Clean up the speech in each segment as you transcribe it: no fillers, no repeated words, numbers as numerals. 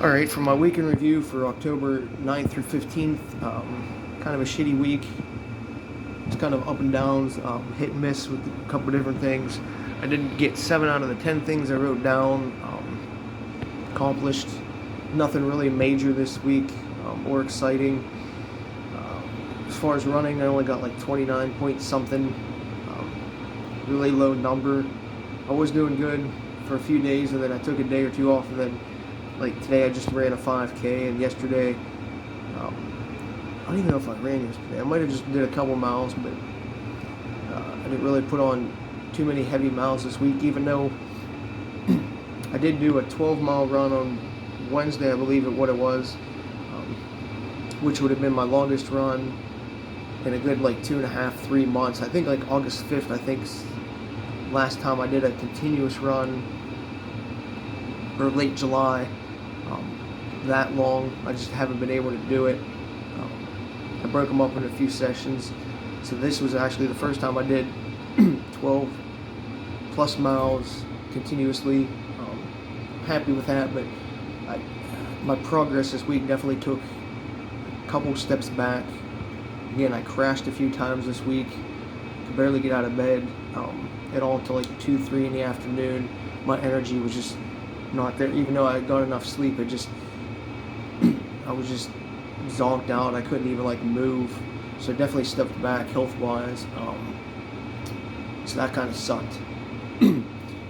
All right, for my weekend review for October 9th through 15th, kind of a shitty week. It's kind of up and downs, hit and miss with a couple of different things. I didn't get 7 out of the 10 things I wrote down accomplished. Nothing really major this week or exciting. As far as running, I only got like 29 point something, really low number. I was doing good for a few days, and then I took a day or two off, and then like today I just ran a 5K, and yesterday, I don't even know if I ran yesterday. I might have just did a couple miles, but I didn't really put on too many heavy miles this week, even though I did do a 12-mile run on Wednesday, I believe what it was, which would have been my longest run in a good like 2.5, 3 months. I think like August 5th, I think last time I did a continuous run, or late July, that long. I just haven't been able to do it. I broke them up in a few sessions, so this was actually the first time I did 12 plus miles continuously. Happy with that, but my progress this week definitely took a couple steps back. Again, I crashed a few times this week. Could barely get out of bed at all until like 2, 3 in the afternoon. My energy was just not there. Even though I got enough sleep, I was just zonked out. I couldn't even like move. So I definitely stepped back health-wise. So that kind of sucked. So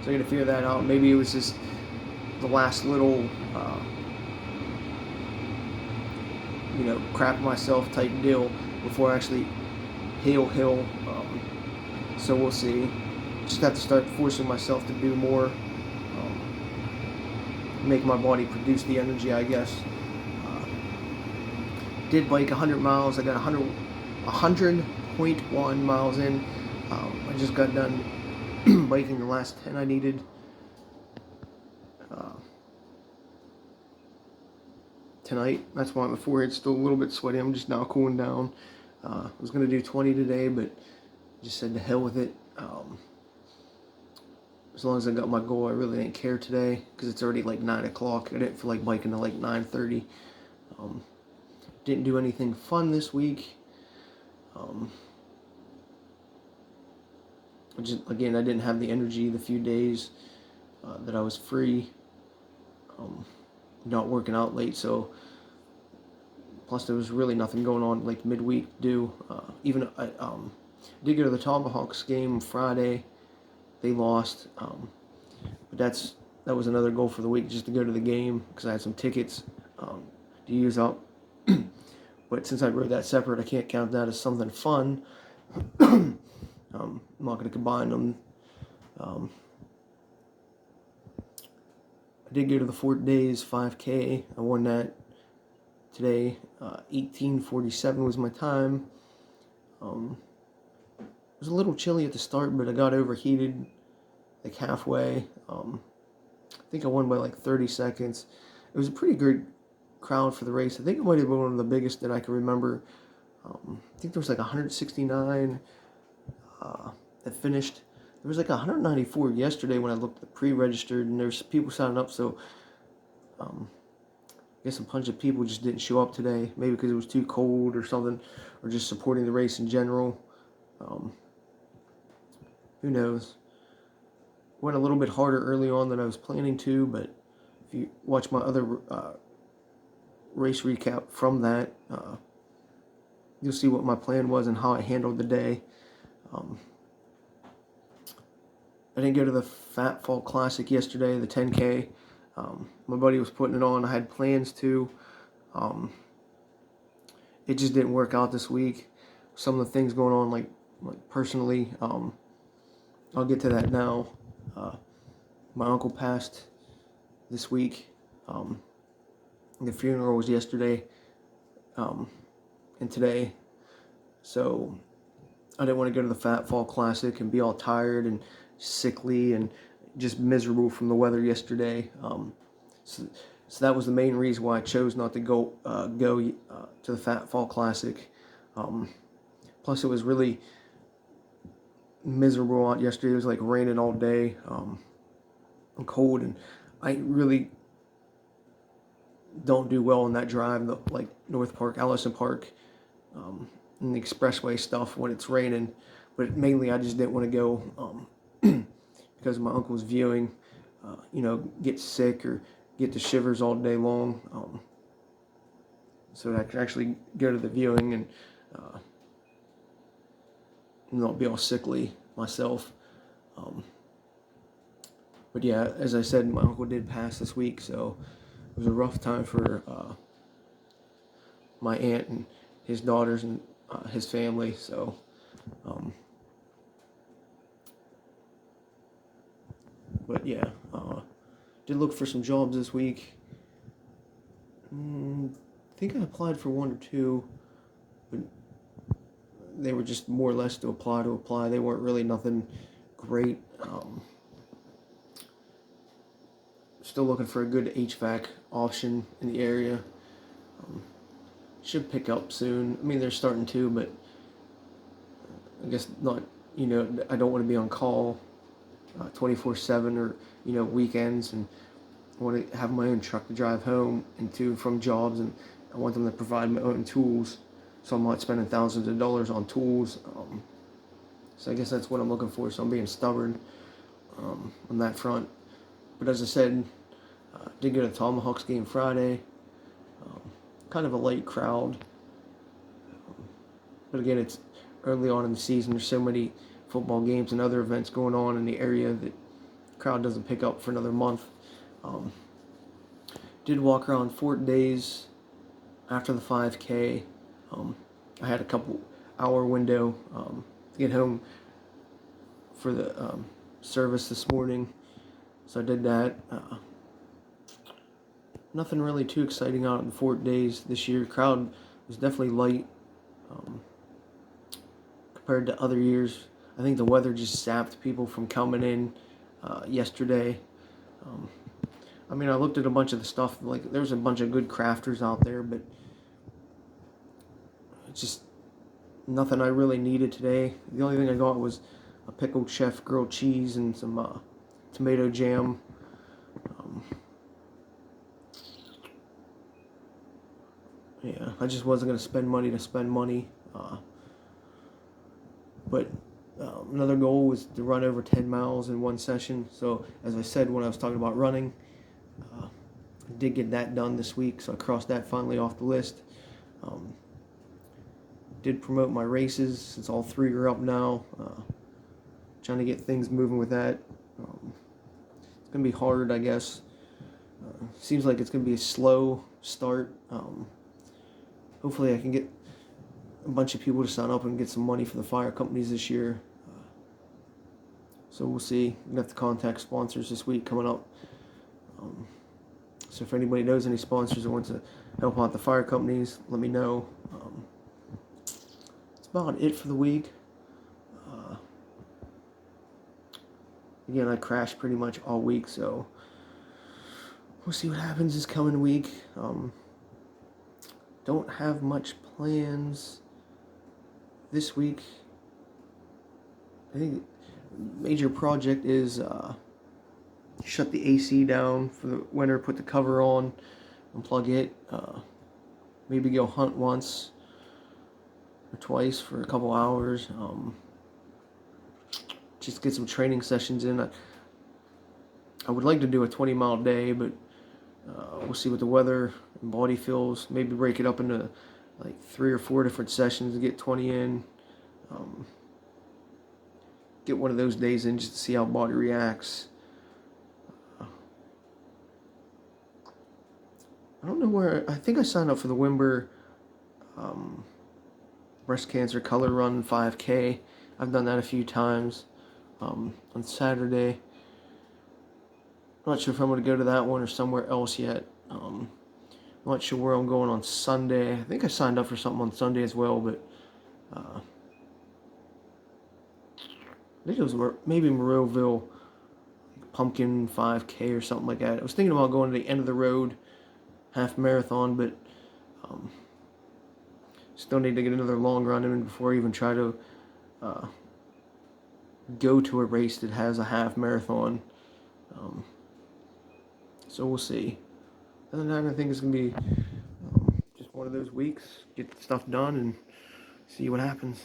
I got to figure that out. Maybe it was just the last little, crap myself type deal before I actually heal. So we'll see. Just have to start forcing myself to do more, make my body produce the energy, I guess. Did bike 100 miles. I got 100.1 miles in. I just got done biking the last 10 I needed. Tonight. That's why my forehead's still a little bit sweaty. I'm just now cooling down. I was going to do 20 today, but just said to hell with it. As long as I got my goal, I really didn't care today because it's already like 9 o'clock. I didn't feel like biking till like 9:30. Didn't do anything fun this week. Again, I didn't have the energy the few days that I was free. Not working out late, so plus there was really nothing going on like midweek to do. Even I did go to the Tomahawks game Friday. They lost, but that was another goal for the week, just to go to the game because I had some tickets to use up. But since I wrote that separate, I can't count that as something fun. I'm not going to combine them. I did go to the Fort Days 5K. I won that today. 18:47 was my time. It was a little chilly at the start, but I got overheated like halfway. I think I won by like 30 seconds. It was a pretty good crowd for the race. I think it might have been one of the biggest that I can remember. I think there was like 169 that finished. There was like 194 yesterday when I looked at the pre-registered, and there's people signing up, so I guess a bunch of people just didn't show up today, maybe because it was too cold or something, or just supporting the race in general. Who knows? Went a little bit harder early on than I was planning to, but if you watch my other race recap from that, you'll see what my plan was and how I handled the day. I didn't go to the Fat Fall Classic yesterday, the 10K. My buddy was putting it on. I had plans to. It just didn't work out this week. Some of the things going on, like personally, I'll get to that now. My uncle passed this week. The funeral was yesterday and today. So I didn't want to go to the Fat Fall Classic and be all tired and sickly and just miserable from the weather yesterday. So that was the main reason why I chose not to go to the Fat Fall Classic. Plus, it was really miserable out yesterday. It was like raining all day and cold, and I really don't do well on that drive, like North Park, Allison Park, and the expressway stuff when it's raining. But mainly, I just didn't want to go because my uncle's viewing, get sick or get the shivers all day long. So that I could actually go to the viewing and not be all sickly myself. But yeah, as I said, my uncle did pass this week, so it was a rough time for my aunt and his daughters and his family. So, but yeah, did look for some jobs this week. I think I applied for one or two, but they were just more or less to apply. They weren't really nothing great. Still looking for a good HVAC option in the area. Should pick up soon. I mean, they're starting to, but I guess not. I don't want to be on call 24/7 or weekends, and I want to have my own truck to drive home and to and from jobs, and I want them to provide my own tools, so I'm not spending thousands of dollars on tools. So I guess that's what I'm looking for. So I'm being stubborn on that front. But as I said, did go to the Tomahawks game Friday. Kind of a late crowd. But again, it's early on in the season. There's so many football games and other events going on in the area that the crowd doesn't pick up for another month. Did walk around Fort Days after the 5K. I had a couple hour window to get home for the service this morning. So I did that. Nothing really too exciting out in Fort Days this year. Crowd was definitely light compared to other years. I think the weather just sapped people from coming in yesterday. I mean, I looked at a bunch of the stuff. Like, there's a bunch of good crafters out there, but it's just nothing I really needed today. The only thing I got was a pickled chef grilled cheese and some tomato jam. Yeah, I just wasn't going to spend money to spend money. But another goal was to run over 10 miles in one session. So, as I said when I was talking about running, I did get that done this week. So I crossed that finally off the list. Did promote my races since all three are up now. Trying to get things moving with that. It's going to be hard, I guess. Seems like it's going to be a slow start. Hopefully I can get a bunch of people to sign up and get some money for the fire companies this year. So we'll see. I'm going to have to contact sponsors this week coming up. So if anybody knows any sponsors that want to help out the fire companies, let me know. That's about it for the week. Again, I crashed pretty much all week, so we'll see what happens this coming week. Don't have much plans this week. I think major project is shut the AC down for the winter, put the cover on, unplug it. Maybe go hunt once or twice for a couple hours. Just get some training sessions in. I would like to do a 20-mile day, but we'll see what the weather and body feels. Maybe break it up into like 3 or 4 different sessions and get 20 in. Get one of those days in just to see how body reacts. I don't know where. I think I signed up for the Wimber breast cancer color run 5K. I've done that a few times on Saturday. I'm not sure if I'm going to go to that one or somewhere else yet. I'm not sure where I'm going on Sunday. I think I signed up for something on Sunday as well, but I think it was maybe Monroeville Pumpkin 5K or something like that. I was thinking about going to the end of the road half marathon, but still need to get another long run in before I even try to go to a race that has a half marathon. So we'll see. Other than that, I think it's gonna be just one of those weeks. Get stuff done and see what happens.